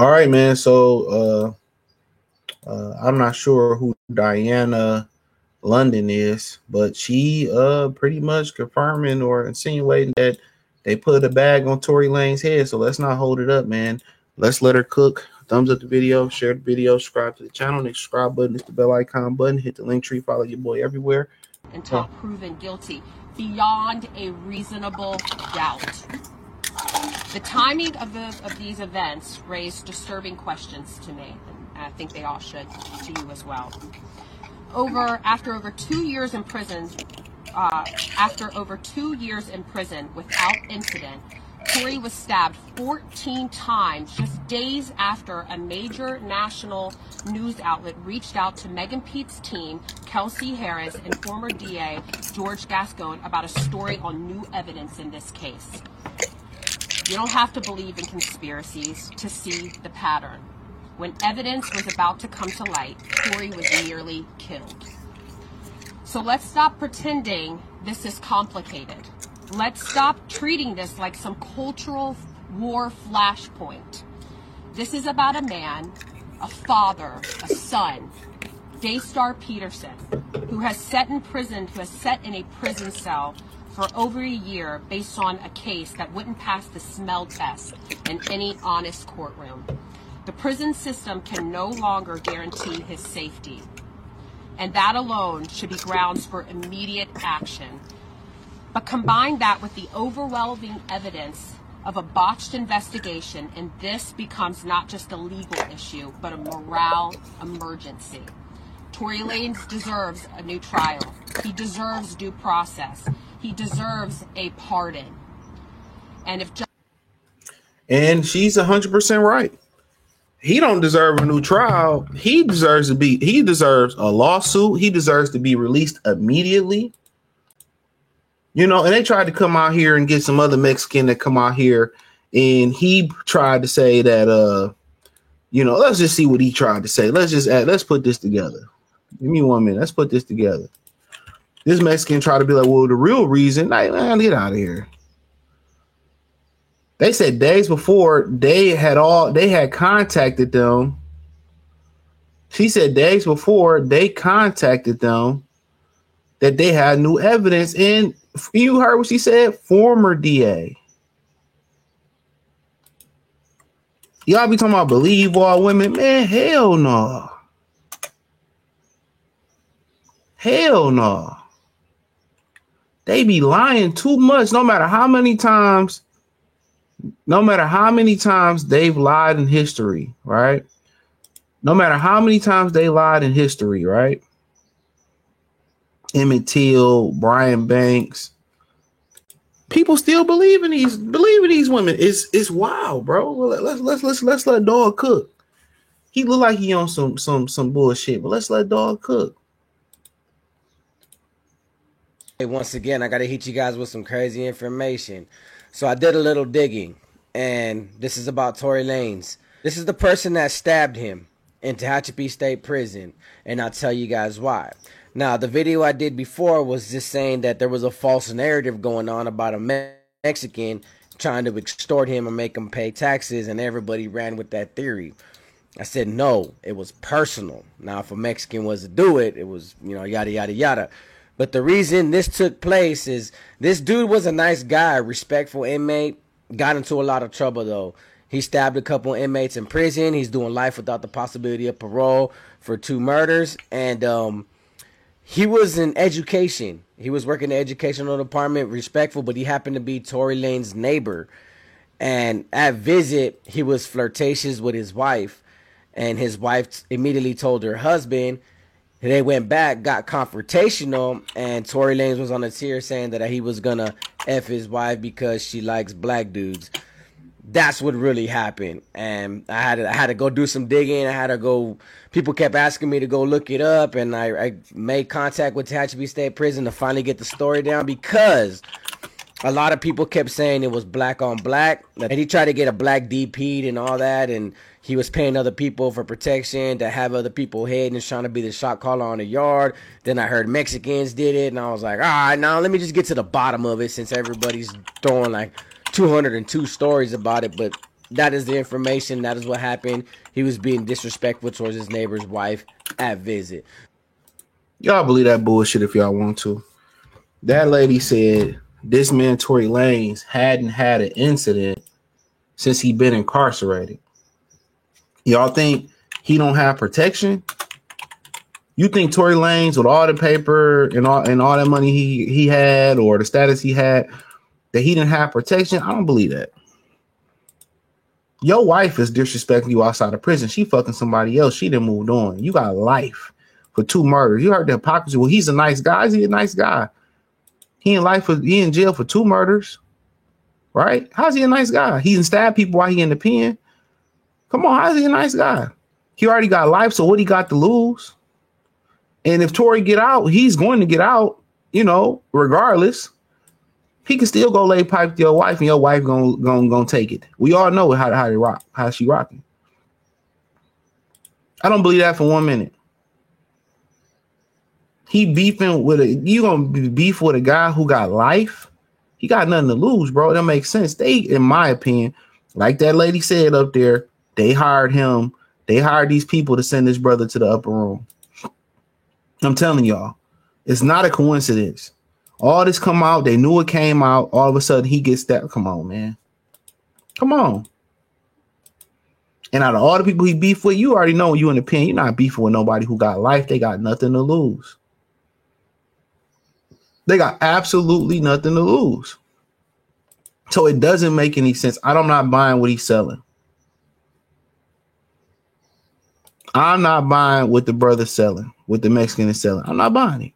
All right, man. So I'm not sure who Diana London is, but she pretty much confirming or insinuating that they put a bag on Tory Lane's head. So let's not hold it up, man. Let's let her cook. Thumbs up the video, share the video, subscribe to the channel. The subscribe button is the bell icon button. Hit the link tree, follow your boy everywhere. Until proven guilty beyond a reasonable doubt. The timing of these events raised disturbing questions to me, and I think they all should to you as well. After over 2 years in prison without incident, Tory was stabbed 14 times just days after a major national news outlet reached out to Megan Pete's team, Kelsey Harris, and former DA George Gascon about a story on new evidence in this case. You don't have to believe in conspiracies to see the pattern. When evidence was about to come to light, Tory was nearly killed. So let's stop pretending this is complicated. Let's stop treating this like some cultural war flashpoint. This is about a man, a father, a son, Daystar Peterson, who has sat in a prison cell for over a year based on a case that wouldn't pass the smell test in any honest courtroom. The prison system can no longer guarantee his safety, and that alone should be grounds for immediate action. But combine that with the overwhelming evidence of a botched investigation, and this becomes not just a legal issue, but a morale emergency. Tory Lanez deserves a new trial. He deserves due process. He deserves a pardon. And she's 100% right. He don't deserve a new trial. He deserves a lawsuit. He deserves to be released immediately. You know, and they tried to come out here and get some other Mexican to come out here, and he tried to say that let's just see what he tried to say. Let's put this together. Give me 1 minute. Let's put this together. This Mexican tried to be like, well, the real reason, man, get out of here. They said days before they had contacted them. She said days before they contacted them that they had new evidence. And you heard what she said? Former DA. Y'all be talking about believe all women. Man, hell no. Hell no. They be lying too much. No matter how many times they've lied in history, right? No matter how many times they lied in history, right? Emmett Till, Brian Banks, people still believe in these women. It's wild, bro. Let's let dog cook. He look like he on some bullshit, but let's let dog cook. Hey, once again, I gotta hit you guys with some crazy information. So I did a little digging, and this is about Tory Lanez. This is the person that stabbed him in Tehachapi State Prison, and I'll tell you guys why. Now, the video I did before was just saying that there was a false narrative going on about a Mexican trying to extort him and make him pay taxes, and everybody ran with that theory. I said, no, it was personal. Now, if a Mexican was to do it, it was, yada, yada, yada. But the reason this took place is this dude was a nice guy, respectful inmate, got into a lot of trouble, though. He stabbed a couple inmates in prison. He's doing life without the possibility of parole for 2 murders, and he was in education. He was working in the educational department, respectful, but he happened to be Tory Lanez's neighbor. And at visit, he was flirtatious with his wife. And his wife immediately told her husband. They went back, got confrontational, and Tory Lanez was on the tier saying that he was going to F his wife because she likes black dudes. That's what really happened. And I had to go do some digging. People kept asking me to go look it up, and I made contact with Tehachapi State Prison to finally get the story down, because a lot of people kept saying it was black on black, and he tried to get a black DP'd and all that, and he was paying other people for protection to have other people hid and trying to be the shot caller on the yard. Then I heard Mexicans did it, and I was like, all right, now let me just get to the bottom of it, since everybody's throwing like 202 stories about it. But That is the information. That is what happened. He was being disrespectful towards his neighbor's wife at visit. Y'all believe that bullshit if y'all want to. That lady said this man, Tory Lanez, hadn't had an incident since he been incarcerated. Y'all think he don't have protection? You think Tory Lanez, with all the paper and all that money he had, or the status he had, that he didn't have protection? I don't believe that. Your wife is disrespecting you outside of prison. She fucking somebody else. She done moved on. You got life for 2 murders. You heard the hypocrisy. Well, he's a nice guy. Is he a nice guy? He in jail for 2 murders, right? How's he a nice guy? He didn't stab people while he in the pen. Come on, how's he a nice guy? He already got life, so what he got to lose? And if Tory get out, he's going to get out, regardless. He can still go lay pipe to your wife, and your wife gonna take it. We all know how they rock, how she rocking. I don't believe that for 1 minute. He beefing with you gonna be beef with a guy who got life? He got nothing to lose, bro. That makes sense. They, in my opinion, like that lady said up there, they hired him. They hired these people to send this brother to the upper room. I'm telling y'all, it's not a coincidence. All this come out. They knew it came out. All of a sudden, he gets that. Come on, man. Come on. And out of all the people he beef with, you already know you in the pen. You're not beefing with nobody who got life. They got nothing to lose. They got absolutely nothing to lose. So it doesn't make any sense. I'm not buying what he's selling. I'm not buying what the brother's selling, what the Mexican is selling. I'm not buying it.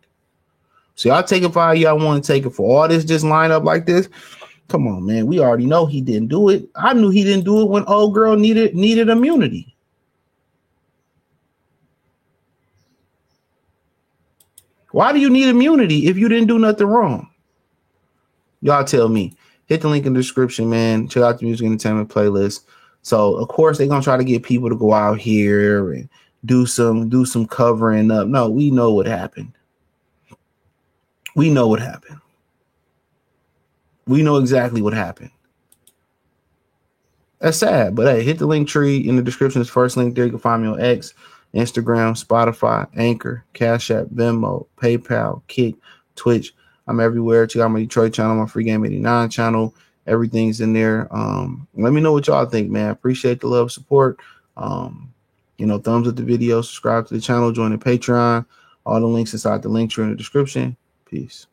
So y'all take it for how y'all want to take it. For all this just line up like this. Come on, man. We already know he didn't do it. I knew he didn't do it when old girl needed immunity. Why do you need immunity if you didn't do nothing wrong? Y'all tell me. Hit the link in the description, man. Check out the music entertainment playlist. So, of course, they're going to try to get people to go out here and do some covering up. No, we know what happened. We know what happened. We know exactly what happened. That's sad, but hey, hit the link tree in the description. It's first link there. You can find me on X, Instagram, Spotify, Anchor, Cash App, Venmo, PayPal, Kick, Twitch. I'm everywhere. Check out my Detroit channel, my Free Game 89 channel. Everything's in there. Let me know what y'all think, man. Appreciate the love, support. Thumbs up the video, subscribe to the channel, join the Patreon. All the links inside the link tree in the description. Peace.